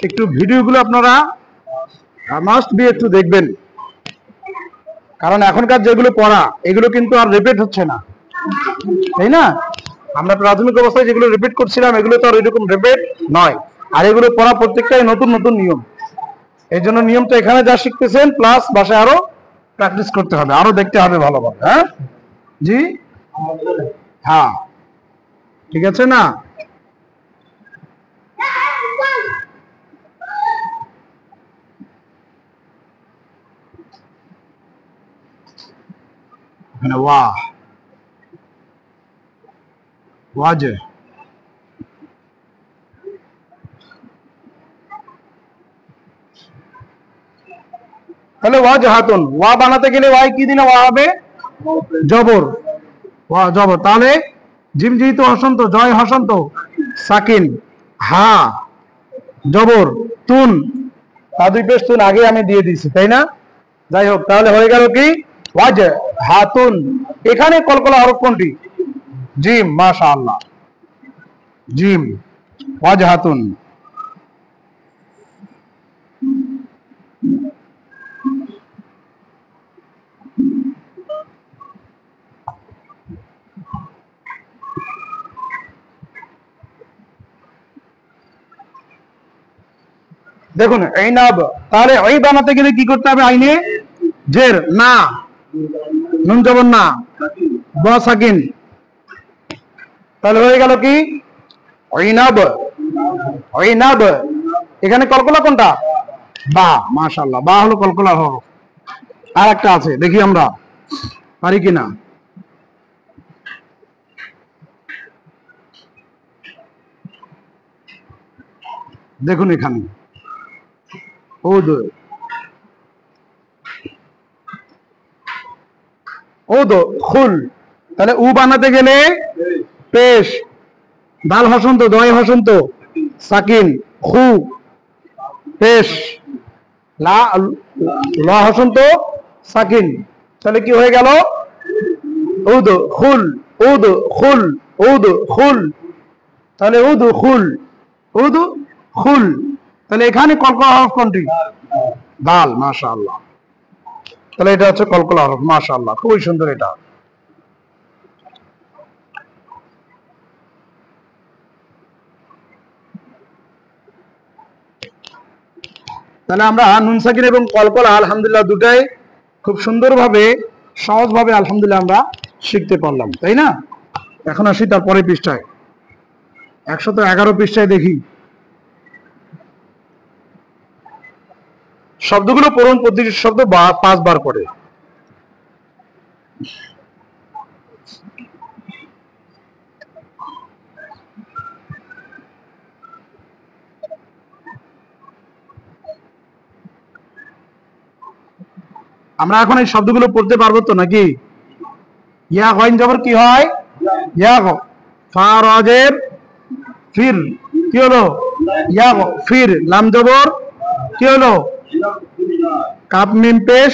একটু ভিডিওগুলো আপনারা মাস্ট বি একটু দেখবেন, কারণ এখনকার যেগুলো পড়া এগুলো কিন্তু আর রিপিট হচ্ছে না, তাই না? আমরা প্রাথমিক অবস্থায় যেগুলো রিপিট করছিলাম এগুলো তো আর এরকম রিপিট নয়, আর এগুলো পড়া প্রত্যেকটাই নতুন নতুন নিয়ম। এই জন্য নিয়মটা এখানে যা শিখতেছেন প্লাস বাসায় আরো প্র্যাকটিস করতে হবে, আরো দেখতে হবে ভালোভাবে। হ্যাঁ জি, হ্যাঁ, ঠিক আছে না? ওয়াহ, ওয়াজে, তাহলে ওয়াজহাতুন, ওয়া বানাতে গেলে ওয়াই কি দিলে ওয়া হবে? জবর, ওয়া জবর। তাহলে জিম যেহেতু হসন্ত, জয় হসন্ত, সাকিন, হা জবর, তুন, তা দুই পেশ তুন আগে আমি দিয়ে দিয়েছি, তাই না? যাই হোক, তাহলে হয়ে গেল কি? ওয়াজ হাতুন। এখানে কলকলা হরফ কোনটি? জিম। মাশাআল্লাহ, জিম, ওয়াজ হাতুন। দেখুন আইনাব, তাহলে ওই বানাতে গেলে কি করতে হবে? আইনে জের না, নুন জবর না, ব সাকিন। তাহলে হয়ে গেল কি? ওইনাব, ওইনাব। এখানে কলকলা কোনটা? বা। মাশাআল্লাহ, বা হলো কলকলা হরফ। আর একটা আছে, দেখি আমরা পারি কিনা। দেখুন এখানে ওদ, ওদ খুল। তাহলে উ বানাতে গেলে পেশ, দাল হসন্ত, দয় হসন্ত, সাকিন, খু পেশ, লা ল হসন্ত, সাকিন। তাহলে কি হয়ে গেল? উদ খুল, উদ খুল, উদ খুল। তাহলে উদ খুল, উদ খুল। তাহলে এখানে কলকলা হরফ কোনটি? দাল। মাশাআল্লাহ, তাহলে এটা হচ্ছে কলকলা হরফ। মাশাআল্লাহ, খুবই সুন্দর এটা। তাহলে আমরা নুন সাকিন এবং কলকলা আলহামদুলিল্লাহ দুটাই খুব সুন্দরভাবে, সহজভাবে আলহামদুলিল্লাহ আমরা শিখতে পারলাম, তাই না? এখন আসি তারপরে পৃষ্ঠায়, 111 পৃষ্ঠায় দেখি শব্দগুলো পড়ুন, প্রতিটি শব্দ 5 বার করে। আমরা এখন এই শব্দগুলো পড়তে পারবো তো নাকি? ইয়া গইন জবর কি হয়? ইয়া গ। ফা রাজের ফির, কি হলো? ইয়া গ ফির। লাম জবর কি হলো? কাপ মিম পেশ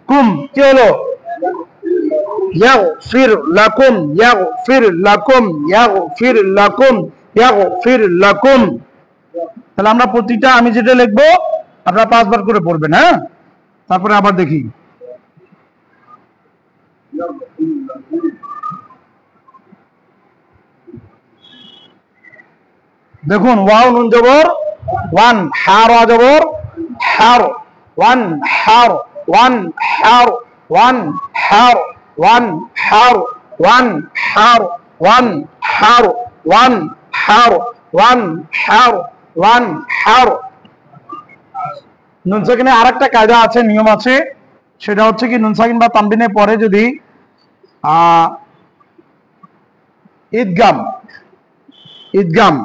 কুম, কি হলো? ইয়া ফির লাকুম, ইয়া ফির লাকুম, ইয়া ফির লাকুম, ইয়া ফির লাকুম। তাহলে আমরা প্রতিটা আমি যেটা লিখবো আপনারা 5 বার করে পড়বেন। হ্যাঁ, তারপরে আবার দেখি। দেখুন ওয়াও নুন জবর ওয়ান, হার ওয়া জবর হার, ওয়ান হার, ওয়ান হার, ওয়ান হার, ওয়ান হার, ওয়ান হার, ওয়ান হার, ওয়ান হার, ওয়ান হার, ওয়ান হার। নুন সাকিনে আরেকটা কায়দা আছে, নিয়ম আছে, সেটা হচ্ছে কি নুন সাকিন বা তানবিনের পরে যদি ইদগাম, ইদগাম,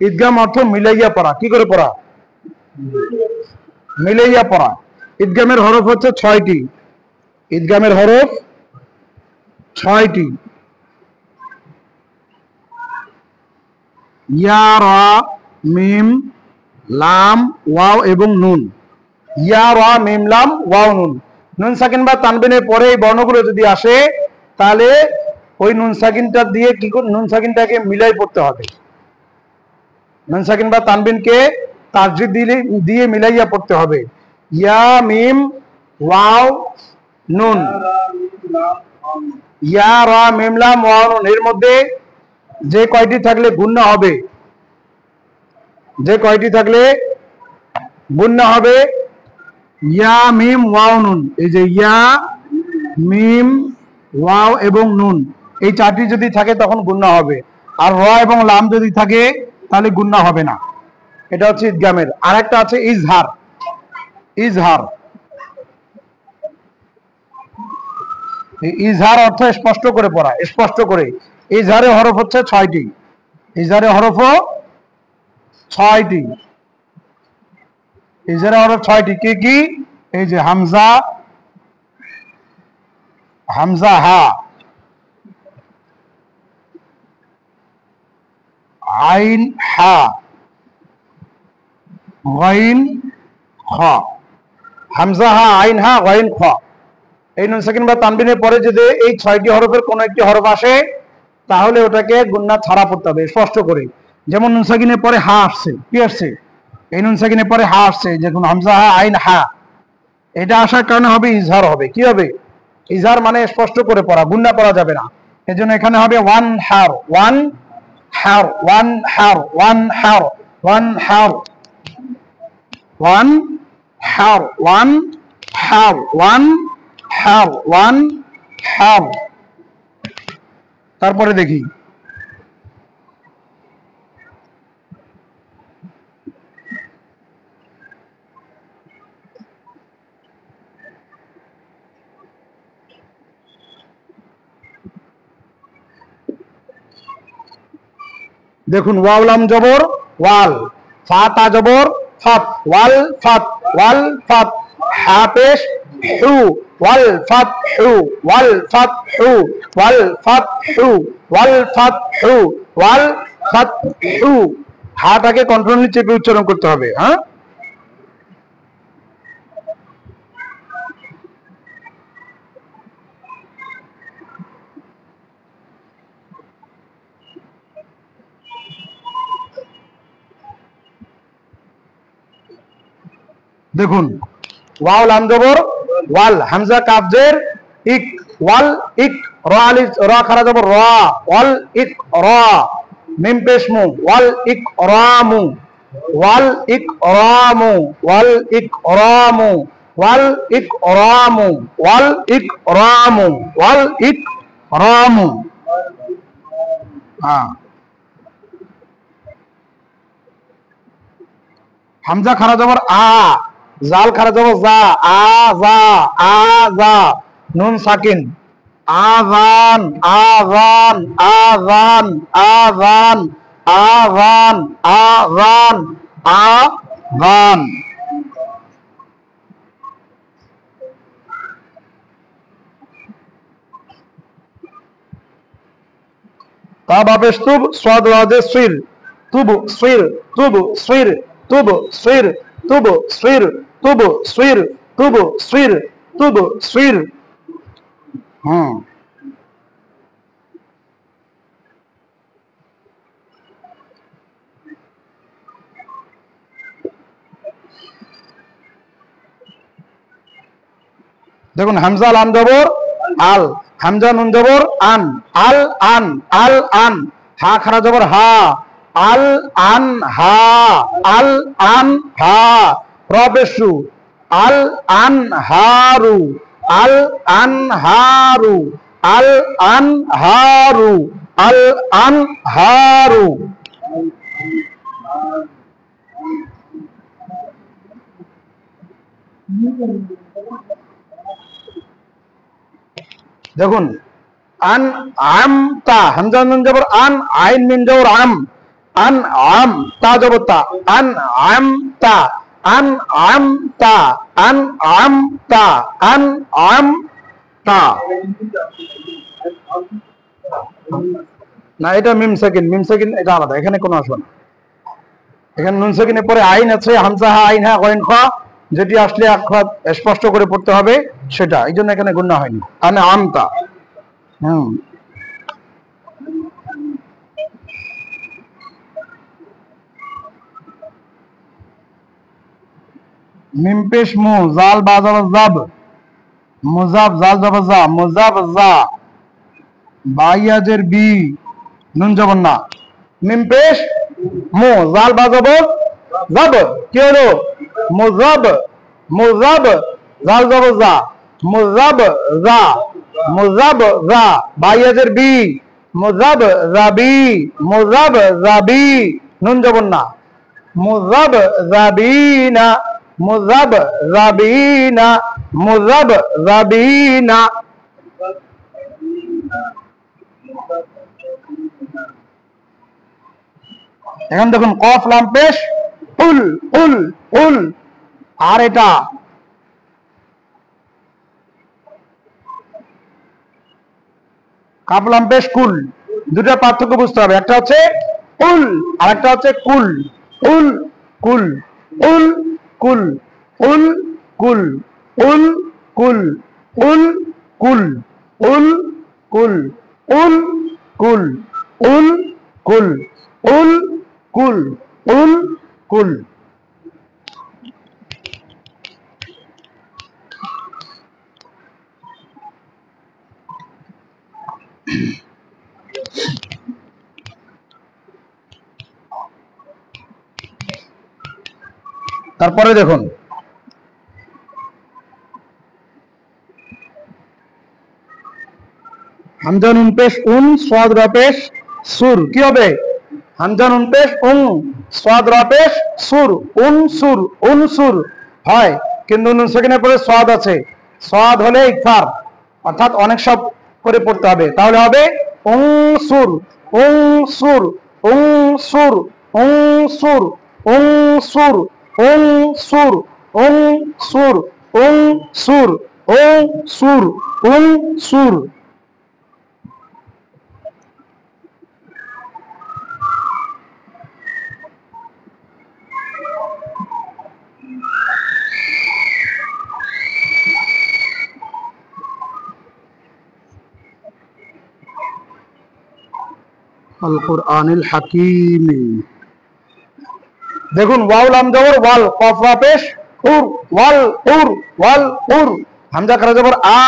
ইদগাম অর্থ মিলাইয়া পড়া। কি করে পড়া? মিলাইয়া পড়া। ইদগামের হরফ হচ্ছে 6টি। ইদগামের হরফ 6টি। ইয়া, রা, মিম, লাম, ওয়াও এবং নুন। ইয়া, রা, মিম, লাম, ওয়াও, নুন। নুন সাকিন বা তানবিনের পরে এই বর্ণগুলো যদি আসে তাহলে ওই নুন সাকিনটা দিয়ে কি করে, নুন সাকিনটাকে মিলাই পড়তে হবে। নুন সাকিন বা তানবিনকে তাসদীদ দিয়ে মিলাইয়া পড়তে হবে। ইয়া, মিম, ওয়াও, নুন। ইয়া, রা, মিম, লাম, ওয়াও, নুন এর মধ্যে যে কয়টি থাকলে গুণনা হবে, যে কয়টি থাকলে গুণনা হবে, ইয়া, মিম, ওয়াও, নুন। এই যে ইয়া, মিম, ওয়াও এবং নুন এই 4টি যদি থাকে তখন গুণনা হবে। আর র এবং লাম যদি থাকে তাহলে গুণনা হবে না। এটা হচ্ছে ইদগামের। আর একটা আছে ইজহার। ইজহার, ইজহার অর্থ স্পষ্ট করে পড়া, স্পষ্ট করে। ইজহারের হরফ হচ্ছে 6টি। ইজহারের হরফও 6টি। ইজহারের হরফ 6টি। কি কি? এই যে হামজা, হামজা হা, আইন হা, গাইন খ। হামজা হা, আইন হা, গাইন খ। এই নুন সাকিন বা তানবিনের পরে যদি এই 6টি হরফের কোন একটি হরফ আসে তাহলে ওটাকে গুণনা ছাড়া পড়তে হবে স্পষ্ট করে। যেমন নুন সাকিনের পরে হা আসছে, কি আসছে? এই নুন সাকিনের পরে হা আসছে, যেমন হামজা হা, আইন হা। এটা আসার কারণে হবে ইজহার হবে। কি হবে? ইজহার মানে স্পষ্ট করে পড়া, গুণনা পড়া যাবে না। এজন্য এখানে হবে ওয়ান হার, ওয়ান হার, ওয়ান হার, ওয়ান হার, ওয়ান হার, ওয়ান হার, ওয়ান হার, ওয়ান হার, ওয়ান হার। তারপরে দেখি দেখুন, ওয়াও লাম জবর ওয়াল, ফা তা জবর ফাত, ওয়াল ফাত, ওয়াল ফাত। হা পেশ হু, ওয়াল ফাত হু, ওয়াল ফাত হু, ওয়াল ফাত হু, ওয়াল ফাত হু, ওয়াল ফাত হু। হাটাকে কন্টিনিউয়াসলি চেপে উচ্চারণ করতে হবে। হ্যাঁ, দেখুন, ওয়াও লাম জবর ওয়াল, হামজা কাফ জের ইক, ওয়াল ইক, রা আলিফ রা খারা জবর রা, ওয়াল ইক রা। মিম পেশ মু, ওয়াল ইক রামু, ওয়াল ইক রামু, ওয়াল ইক রামু, ওয়াল ইক রামু, ওয়াল ইক রামু, ওয়াল ইক রামু। হ্যাঁ, হামজা খারা জবর আ, জাল খারা জবর জা, আ জা, আ জা। নুন সাকিন, আযান, আযান, আযান, আযান, আযান, আযান, আযান। তা বাপেশ তুব, সাদ ওয়াজে সির, তুব সির, তুব সির, তুব সির, তুব সির, তুব সির, তুব সির, তুব সির। হুম, দেখুন, হামজা লাম জবর আল, হামজা নুন জবর আন, আল আন, আল আন। হা খারা জবর হা, আল আন হা, আল আন হা। প্রবেশু, আল আন হারু, আল আন হারু, আল আন হারু, আল আন হারু। দেখুন, আন আম তা হামজা নুন জবর আন আইন মিম জবর আম আন আম তা জবর তা আন আম তা আন আম তা আন আম তা আন আম তা না এটা মিম সাকিন এটা আলাদা এখানে কোনো আসবে না এখানে নুন সাকিনের পরে আইন আছে হামজা হা আইন হা গইন খ যেটি আসলে অক্ষর স্পষ্ট করে পড়তে হবে সেটা এই জন্য এখানে গুণনা হয়নি আন আমতা মিম পেশ মু জাল বা জাব মুজাব জাল জবর জা মুজাব জা বাইয়াজের বি নুন জবর না মিম পেশ মু জাল বা জবর জাব কি হলো মুজাব মুজাব জাল জবর জা মুজাব জা মুজাব জা বাইয়াজের বি মুজাব জাবি মুজাব জাবি নুন জবর না মুজাব জাবিনা মুজাব জাবিনা মুজাব জাবিনা এখন দেখুন কফ লাম পেশ উল উল উল আর এটা কাফ লাম পেশ কুল দুটা পার্থক্য বুঝতে হবে একটা হচ্ছে উল আর একটা হচ্ছে কুল উল কুল উল কুল উল কুল উল কুল উল কুল উল কুল উল কুল উল কুল উল কুল উল কুল তারপরে দেখুন হামজা নুন পেশ উন সাদ রা পেশ সুর কি হবে হামজা নুন পেশ উন সাদ রা পেশ সুর উন সুর হয় কিন্তু নুন সেকেন্ডের পরে সাদ আছে সাদ হলে ইকফার অর্থাৎ অনেক সব করে পড়তে হবে তাহলে হবে উন সুর উন সুর উন সুর উন সুর উন সুর উন সুর উন সুর উন সুর উন সুর উন সুর আল কুরআনিল হাকিম দেখুন ওয়াও লাম জবর ওয়াল কফ রা পেশ উর ওয়াল উর ওয়াল উর হামজা করা জবর আ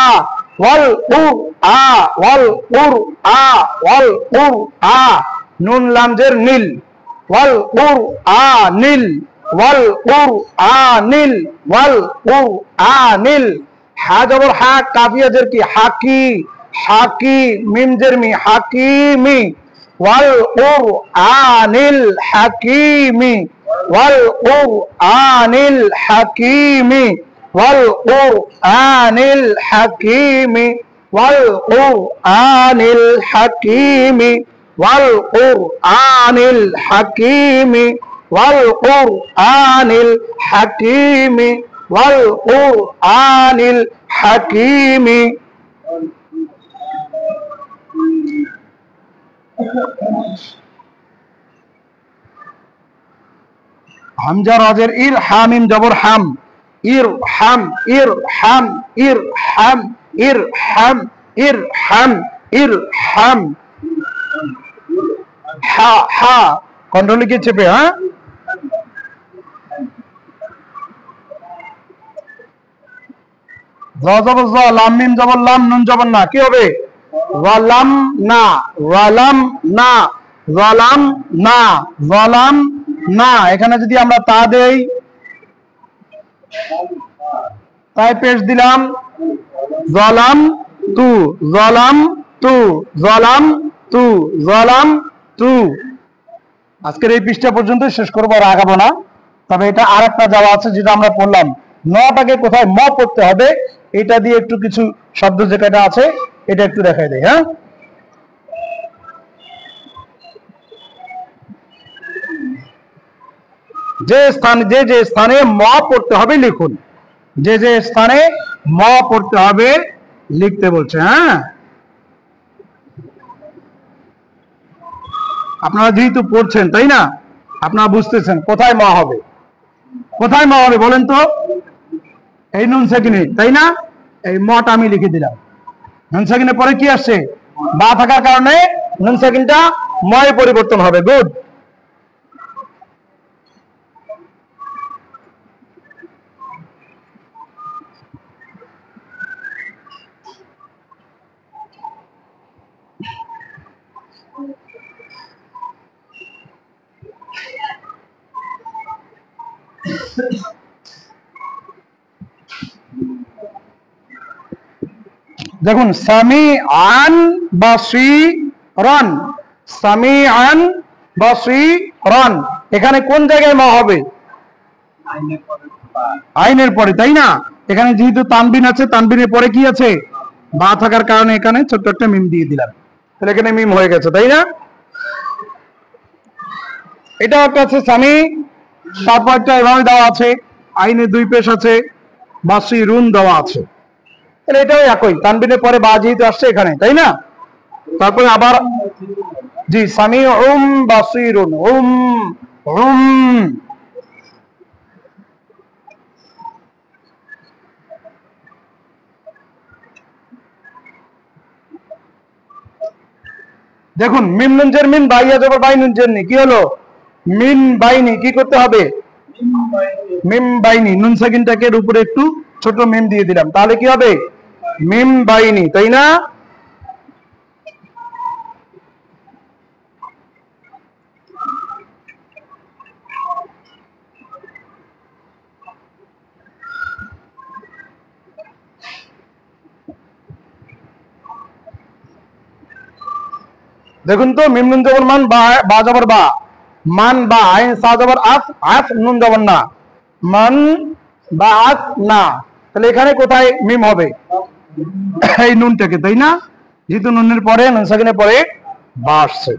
ওয়াল উর আ ওয়াল উর আ ওয়াল উর আ নুন লাম জের নীল ওয়াল উর আ নীল ওয়াল উর আ নীল ওয়াল উর আ নীল হা জবর হা কাফিয়া জের কি হাকি হাকি মিম জের মি হাকিমি ওয়াল উর আ নীল হাকিমি ওয়াল উর আ নীল হাকিমি ওয়াল উর আ নীল হাকিমি ওয়াল উর আ নীল হাকিমি ওয়াল উর আ নীল হাকিমি ওয়াল উর আ নীল হাকিমি ওয়াল উর আ নীল হাকিমি হামজা রাজের ইর হামিম জবর হাম ইর হাম ইর হাম ইর হাম ইর হাম ইর হাম ইর হাম হা হা কন্ট্রোল কি চেপে হ্যাঁ জ জবর জ লাম মিম জবর লাম নুন জবর না কি হবে ওয়ালাম না ওয়ালাম না ওয়ালাম না ওয়ালাম না এখানে যদি আমরা তা দেই তাই পেশ দিলাম জলাম তু জলাম তু জলাম তু জলাম তু আজকের এই পৃষ্ঠা পর্যন্ত শেষ করবো আর আগাবো না তবে এটা আরেকটা যাওয়া আছে যেটা আমরা পড়লাম নটাকে কোথায় ম পড়তে হবে এটা দিয়ে একটু কিছু শব্দ যেটা আছে এটা একটু দেখাই দেয় হ্যাঁ যে স্থানে ম পড়তে হবে লিখুন, যে স্থানে ম পড়তে হবে লিখতে বলছে। হ্যাঁ, আপনারা যেহেতু পড়ছেন তাই না, আপনারা বুঝতেছেন কোথায় ম হবে, কোথায় ম হবে বলেন তো? এই নুন সাকিনে, তাই না? এই মটা আমি লিখে দিলাম। নুন সাকিনের পরে কি আসছে? বা থাকার কারণে নুন সাকিনটা ময় পরিবর্তন হবে। গুড। দেখুন, সামি আন বাসিরান, সামি আন বাসিরান, এখানে কোন জায়গায় মা হবে? আইনের পরে, তাই না? এখানে যেহেতু তানবিন আছে, তানবিনের পরে কি আছে? বা থাকার কারণে এখানে ছোট্ট একটা মিম দিয়ে দিলাম, তাহলে এখানে মিম হয়ে গেছে, তাই না? এটা একটা আছে সামি, তারপরটা এভাবে দেওয়া আছে, আইনের দুই পেশ আছে, বাসিরুন দেওয়া আছে, তাহলে এটাও একই, তানবিনের পরে বা যেহেতু আসছে এখানে, তাই না? তারপরে আবার জি, সামি বাসিরুন, দেখুন, মিম নুনজের মিন, বাইয়া যাবে বাই নুনজের নি, কি হলো? মিন বাইনি, কি করতে হবে? মিম বাইনি, নুন সাকিনটাকে উপরে একটু ছোট মিম দিয়ে দিলাম, তাহলে কি হবে? মিম বাইনি, তাই না? দেখুন তো, মিম নুন জবর মান, বা জবর বা, মান বা, আইন সা জবর আফ, আফ নুন জবর না, মান বা আফ না, তাহলে এখানে কোথায় মিম হবে? এই নুনটাকে, তাই না? যেহেতু নুনের পরে, নুন সাকিনের পরে বা আসছে।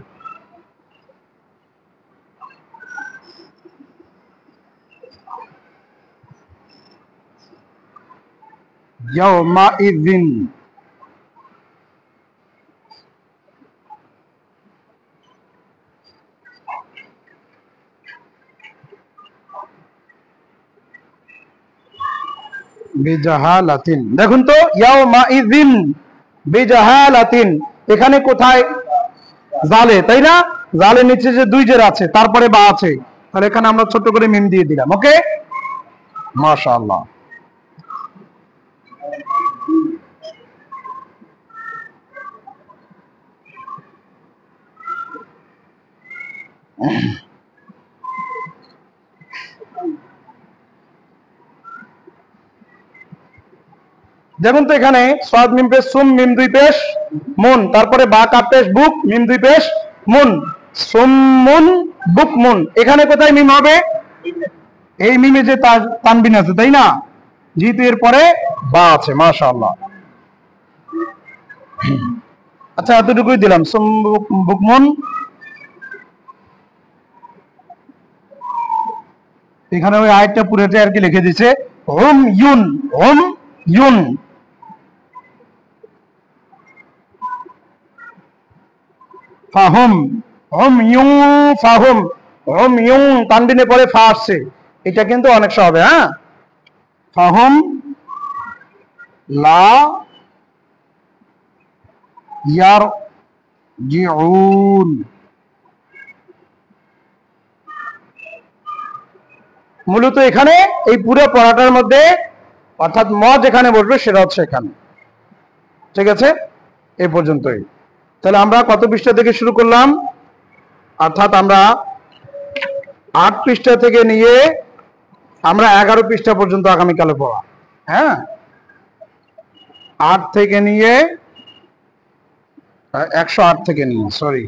ইয়াউমাইযিন, বিজাহালাতিন, দেখুন তো, ইয়াউমাইযিন বিজাহালাতিন, এখানে কোথায়? জালে, তাই না? জালের নিচে যে দুই জের আছে, তারপরে বা আছে, তাহলে এখানে আমরা ছোট করে মিম দিয়ে দিলাম। ওকে, মাশাআল্লাহ। দেখুন তো, এখানে সাদ মিম পেশ সুম, মিম দুই পেশ মুন, তারপরে বা কাপ পেশ বুক, মিম দুই পেশ মুন, সুমুন বুক মুন, এখানে কোথায় মিম হবে? এই মিমে যে তানবিন আছে, তাই না? যেহেতু এর পরে বা আছে। মাশাআল্লাহ। আচ্ছা, এতটুকুই দিলাম, সুম বুক মুন। এখানে ওই আয়াতটা পুরোটা আর কি লিখে দিয়েছে, হুম ইউন, হুম ইউন, ফাহুম, হুম ইউং ফাহুম, হুম ইউং তানবিনের পরে ফা আসছে, এটা কিন্তু অনেকটা হবে। হ্যাঁ, ফাহুম লা ইয়ার জিউন, মূলত এখানে এই পুরো পড়াটার মধ্যে অর্থাৎ ম যেখানে বসবে সেটা হচ্ছে এখানে। ঠিক আছে, এই পর্যন্তই। তাহলে আমরা কত পৃষ্ঠা থেকে শুরু করলাম? অর্থাৎ আমরা 8 পৃষ্ঠা থেকে নিয়ে আমরা 11 পৃষ্ঠা পর্যন্ত আগামীকালে পড়া। হ্যাঁ, 8 থেকে নিয়ে 108 থেকে নিয়ে, সরি,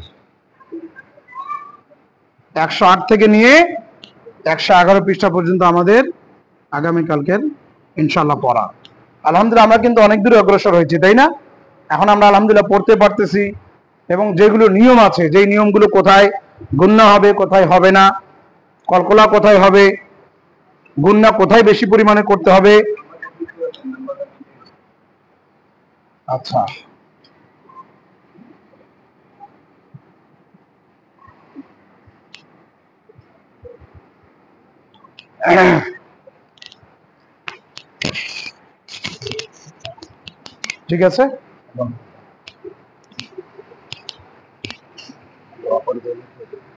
108 থেকে নিয়ে 111 পৃষ্ঠা পর্যন্ত আমাদের আগামীকালকের ইনশাল্লাহ পড়া। আলহামদুলিল্লাহ, আমরা কিন্তু অনেক দূরে অগ্রসর হয়েছি, তাই না? এখন আমরা আলহামদুলিল্লাহ পড়তে পারতেছি, এবং যেগুলো নিয়ম আছে, যেই নিয়মগুলো কোথায় গুণনা হবে, কোথায় হবে না, কলকলা কোথায় হবে, গুণনা কোথায় বেশি পরিমাণে করতে হবে। আচ্ছা, ঠিক আছে।